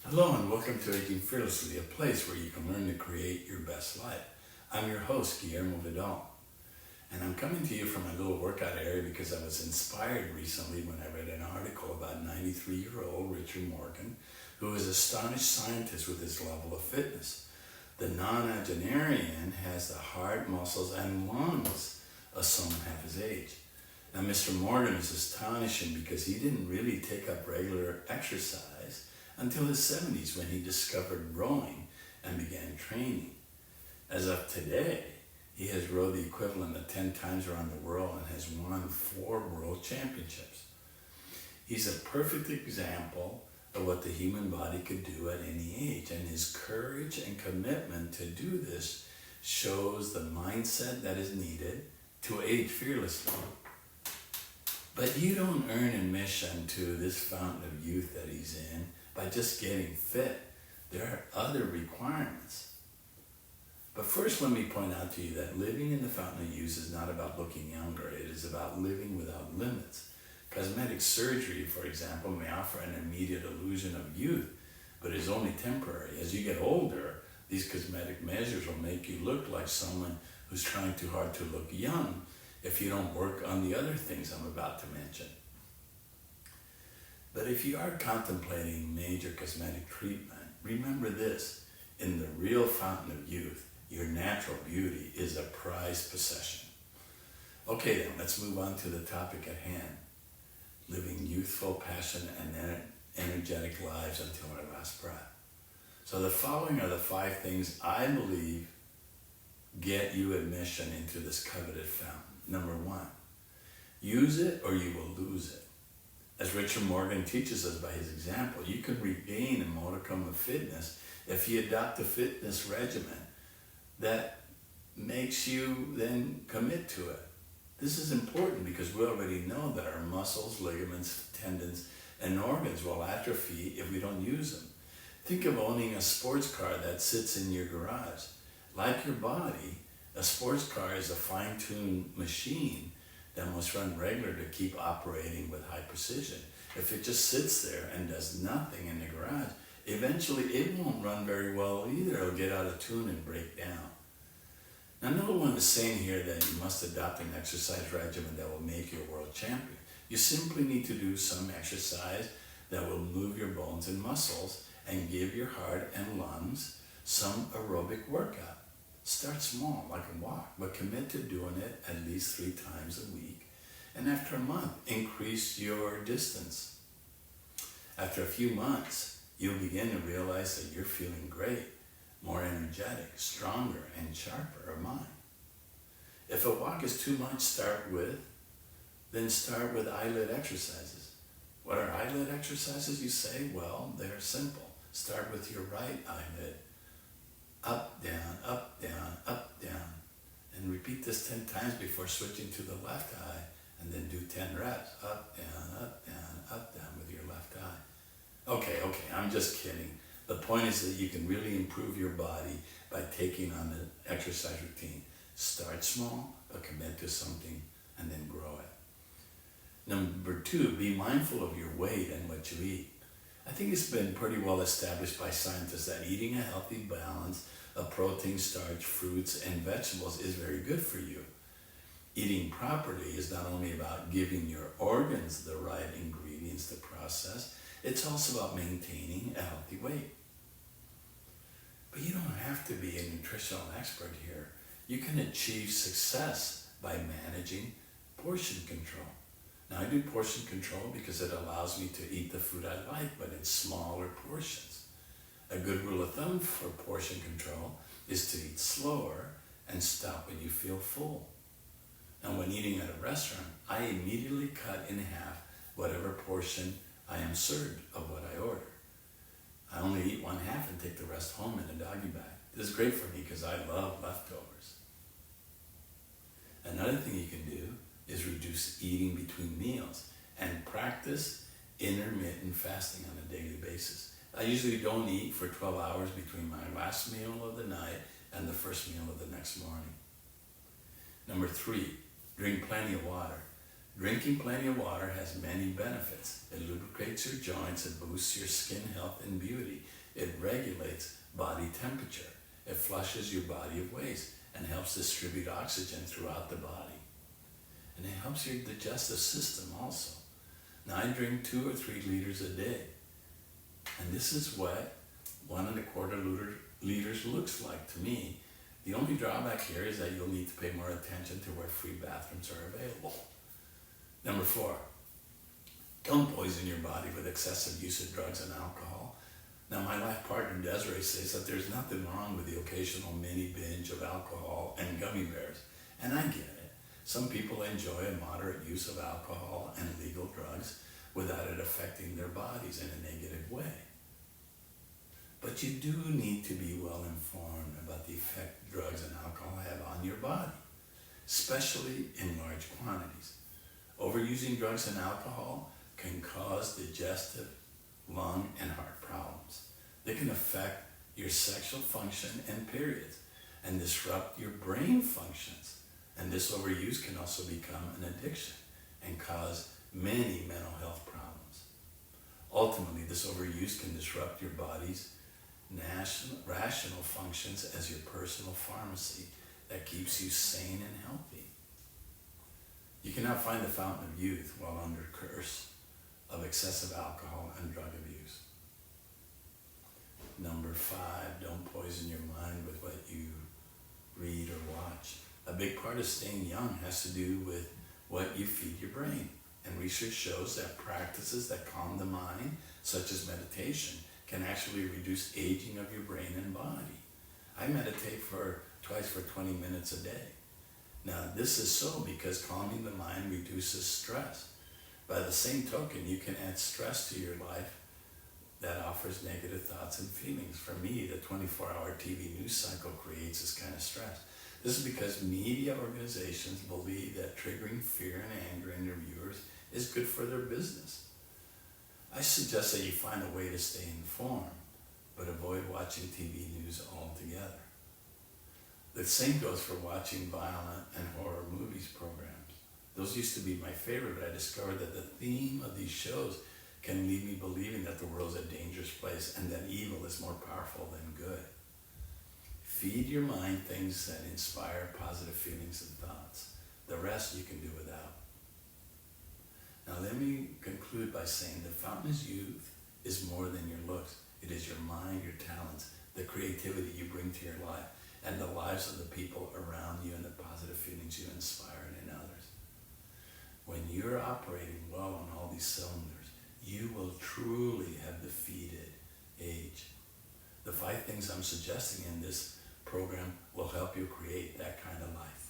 Hello and welcome to Aging Fearlessly, a place where you can learn to create your best life. I'm your host, Guillermo, and I'm coming to you from my little workout area because I was inspired recently when I read an article about 93-year-old Richard Morgan, who is astonished scientist with his level of fitness. The nonagenarian has the heart, muscles, and lungs of someone half his age. Now, Mr. Morgan is astonishing because he didn't really take up regular exercise until his 70s when he discovered rowing and began training. As of today, he has rowed the equivalent of 10 times around the world and has won 4 world championships. He's a perfect example of what the human body could do at any age, and his courage and commitment to do this shows the mindset that is needed to age fearlessly. But you don't earn admission to this fountain of youth that he's in by just getting fit. There are other requirements. But first, let me point out to you that living in the fountain of youth is not about looking younger. It is about living without limits. Cosmetic surgery, for example, may offer an immediate illusion of youth, but is only temporary. As you get older, these cosmetic measures will make you look like someone who's trying too hard to look young if you don't work on the other things I'm about to mention. But if you are contemplating major cosmetic treatment, remember this: in the real fountain of youth, your natural beauty is a prized possession. Okay then, let's move on to the topic at hand: living youthful, passionate, and energetic lives until our last breath. So the following are the 5 things I believe get you admission into this coveted fountain. Number 1, use it or you will lose it. As Richard Morgan teaches us by his example, you can regain a modicum of fitness if you adopt a fitness regimen that makes you then commit to it. This is important because we already know that our muscles, ligaments, tendons, and organs will atrophy if we don't use them. Think of owning a sports car that sits in your garage. Like your body, a sports car is a fine-tuned machine that must run regular to keep operating with high precision. If it just sits there and does nothing in the garage, eventually it won't run very well either. It'll get out of tune and break down. Now, no one is saying here that you must adopt an exercise regimen that will make you a world champion. You simply need to do some exercise that will move your bones and muscles and give your heart and lungs some aerobic workout. Start small, like a walk, but commit to doing it at least 3 times a week. And after a month, increase your distance. After a few months, you'll begin to realize that you're feeling great, more energetic, stronger, and sharper of mind. If a walk is too much, start with eyelid exercises. What are eyelid exercises, you say? Well, they're simple. Start with your right eyelid. Up, down, up, down, up, down. And repeat this 10 times before switching to the left eye, and then do 10 reps. Up, down, up, down, up, down with your left eye. Okay, I'm just kidding. The point is that you can really improve your body by taking on the exercise routine. Start small, but commit to something, and then grow it. Number 2, be mindful of your weight and what you eat. I think it's been pretty well established by scientists that eating a healthy balance of protein, starch, fruits, and vegetables is very good for you. Eating properly is not only about giving your organs the right ingredients to process, it's also about maintaining a healthy weight. But you don't have to be a nutritional expert here. You can achieve success by managing portion control. Now, I do portion control because it allows me to eat the food I like, but in smaller portions. A good rule of thumb for portion control is to eat slower and stop when you feel full. And when eating at a restaurant, I immediately cut in half whatever portion I am served of what I order. I only eat 1/2 and take the rest home in a doggy bag. This is great for me because I love leftovers. Another thing you can do is reduce eating between meals and practice intermittent fasting on a daily basis. I usually don't eat for 12 hours between my last meal of the night and the first meal of the next morning. Number 3, drink plenty of water. Drinking plenty of water has many benefits. It lubricates your joints, it boosts your skin health and beauty, It regulates body temperature. It flushes your body of waste and helps distribute oxygen throughout the body. And it helps your digestive system also. Now I drink 2 or 3 liters a day. And this is what 1.25 liters looks like to me. The only drawback here is that you'll need to pay more attention to where free bathrooms are available. Number 4, don't poison your body with excessive use of drugs and alcohol. Now my life partner Desiree says that there's nothing wrong with the occasional mini binge of alcohol and gummy bears. And I get it. Some people enjoy a moderate use of alcohol and legal drugs without it affecting their bodies in a negative way. But you do need to be well informed about the effect drugs and alcohol have on your body, especially in large quantities. Overusing drugs and alcohol can cause digestive, lung, and heart problems. They can affect your sexual function and periods and disrupt your brain functions. And this overuse can also become an addiction and cause many mental health problems. Ultimately, this overuse can disrupt your body's rational functions as your personal pharmacy that keeps you sane and healthy. You cannot find the fountain of youth while under curse of excessive alcohol and drug abuse. Number 5, don't poison your mind with what you read or watch. A big part of staying young has to do with what you feed your brain. And research shows that practices that calm the mind, such as meditation, can actually reduce aging of your brain and body. I meditate twice for 20 minutes a day. Now, this is so because calming the mind reduces stress. By the same token, you can add stress to your life that offers negative thoughts and feelings. For me, the 24-hour TV news cycle creates this kind of stress. This is because media organizations believe that triggering fear and anger in their viewers is good for their business. I suggest that you find a way to stay informed, but avoid watching TV news altogether. The same goes for watching violent and horror movies programs. Those used to be my favorite, but I discovered that the theme of these shows can leave me believing that the world's a dangerous place and that evil is more powerful than good. Feed your mind things that inspire positive feelings and thoughts. The rest you can do without. Now let me conclude by saying the fountain of youth is more than your looks. It is your mind, your talents, the creativity you bring to your life, and the lives of the people around you and the positive feelings you inspire in others. When you're operating well on all these cylinders, you will truly have defeated age. The 5 things I'm suggesting in this program will help you create that kind of life.